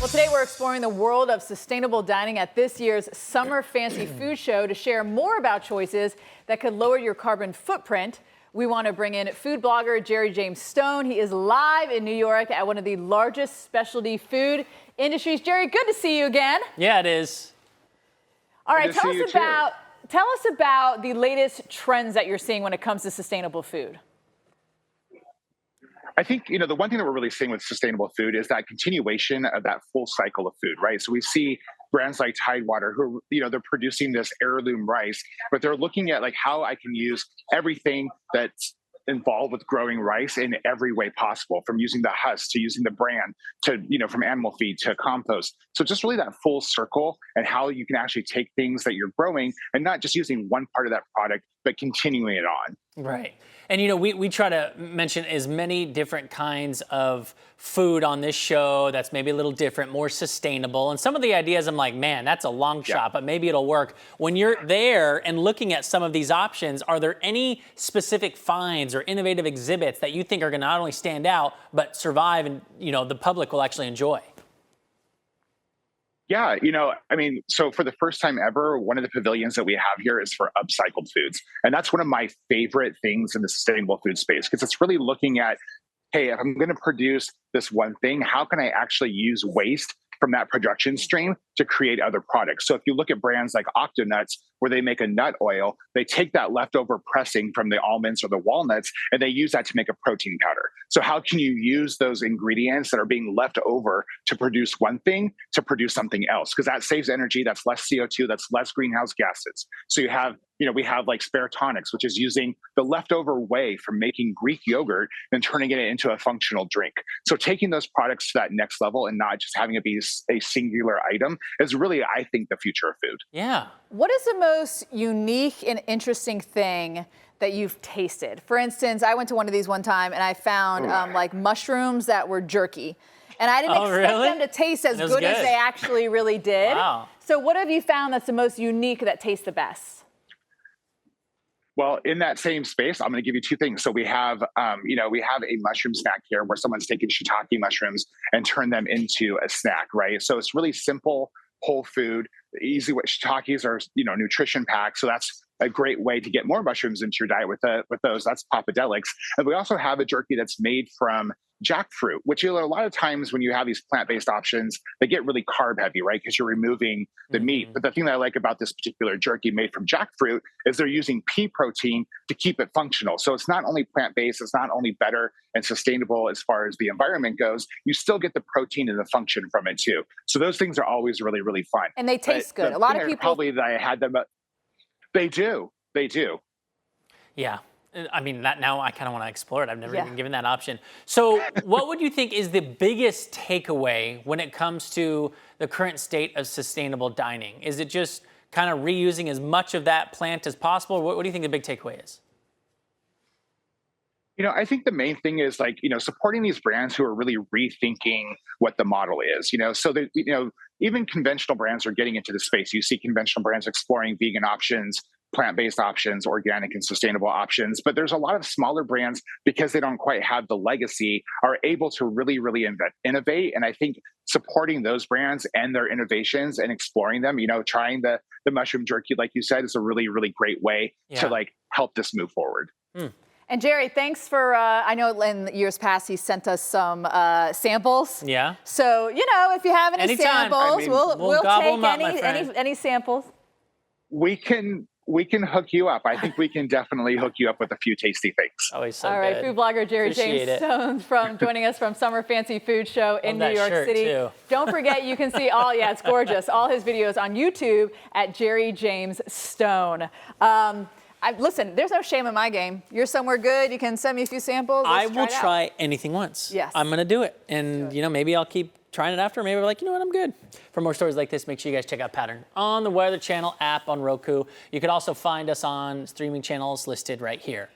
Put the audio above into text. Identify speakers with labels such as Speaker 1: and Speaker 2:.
Speaker 1: Well, today we're exploring the world of sustainable dining at this year's Summer Fancy Food Show. To share more about choices that could lower your carbon footprint, we want to bring in food blogger Jerry James Stone. He is live in New York at one of the largest specialty food industries. Jerry, good to see you again.
Speaker 2: Yeah, it is.
Speaker 1: All right, tell us about the latest trends that you're seeing when it comes to sustainable food.
Speaker 3: I think, the one thing that we're really seeing with sustainable food is that continuation of that full cycle of food, right? So we see brands like Tidewater who, they're producing this heirloom rice, but they're looking at like how I can use everything that's involved with growing rice in every way possible, from using the husk to using the bran to, from animal feed to compost. So just really that full circle and how you can actually take things that you're growing and not just using one part of that product, but continuing it on.
Speaker 2: Right. And, we try to mention as many different kinds of food on this show that's maybe a little different, more sustainable. And some of the ideas, I'm like, man, that's a long shot, but maybe it'll work. When you're there and looking at some of these options, are there any specific finds or innovative exhibits that you think are going to not only stand out, but survive and, the public will actually enjoy?
Speaker 3: Yeah, so for the first time ever, one of the pavilions that we have here is for upcycled foods. And that's one of my favorite things in the sustainable food space, because it's really looking at, hey, if I'm going to produce this one thing, how can I actually use waste from that production stream to create other products? So if you look at brands like Octonuts, where they make a nut oil, they take that leftover pressing from the almonds or the walnuts, and they use that to make a protein powder. So how can you use those ingredients that are being left over to produce one thing to produce something else? Because that saves energy, that's less CO2, that's less greenhouse gases. So you have, we have like Spare Tonics, which is using the leftover whey from making Greek yogurt and turning it into a functional drink. So taking those products to that next level and not just having it be a singular item is really, I think, the future of food.
Speaker 2: Yeah.
Speaker 1: What is the most unique and interesting thing that you've tasted? For instance, I went to one of these one time and I found like mushrooms that were jerky. And I didn't expect them to taste as good as they actually really did.
Speaker 2: Wow.
Speaker 1: So what have you found that's the most unique that tastes the best?
Speaker 3: Well, in that same space, I'm going to give you two things. So we have, we have a mushroom snack here where someone's taken shiitake mushrooms and turned them into a snack, right? So it's really simple, whole food, easy way. Shiitakes are, nutrition packed. So that's a great way to get more mushrooms into your diet with those. That's papadelics. And we also have a jerky that's made from jackfruit, which a lot of times when you have these plant-based options, they get really carb heavy, right? Because you're removing the meat. But the thing that I like about this particular jerky made from jackfruit is they're using pea protein to keep it functional. So it's not only plant-based, it's not only better and sustainable as far as the environment goes, you still get the protein and the function from it too. So those things are always really, really fun.
Speaker 1: And they taste good. A lot of people
Speaker 3: probably that I had them. They do.
Speaker 2: Yeah. I mean, now I kind of want to explore it. I've never even given that option. So what would you think is the biggest takeaway when it comes to the current state of sustainable dining? Is it just kind of reusing as much of that plant as possible? What do you think the big takeaway is?
Speaker 3: I think the main thing is supporting these brands who are really rethinking what the model is, so that, even conventional brands are getting into the space. You see conventional brands exploring vegan options, plant-based options, organic and sustainable options. But there's a lot of smaller brands, because they don't quite have the legacy, are able to really, really innovate. And I think supporting those brands and their innovations and exploring them, trying the mushroom jerky, like you said, is a really, really great way to help this move forward.
Speaker 1: And Jerry, thanks for, I know in years past he sent us some samples.
Speaker 2: Yeah.
Speaker 1: So, if you have any samples, we'll take any samples.
Speaker 3: We can hook you up. I think we can definitely hook you up with a few tasty things.
Speaker 2: Always so
Speaker 1: All right,
Speaker 2: good.
Speaker 1: food blogger Jerry James Stone joining us from Summer Fancy Food Show in New York City.
Speaker 2: Too.
Speaker 1: Don't forget, you can see it's gorgeous, all his videos on YouTube at Jerry James Stone. Listen, there's no shame in my game. You're somewhere good. You can send me a few samples.
Speaker 2: I will try anything once.
Speaker 1: Yes.
Speaker 2: I'm going to do it. And, maybe I'll keep trying it after. Maybe we're like, you know what, I'm good. For more stories like this, make sure you guys check out Pattern on the Weather Channel app on Roku. You can also find us on streaming channels listed right here.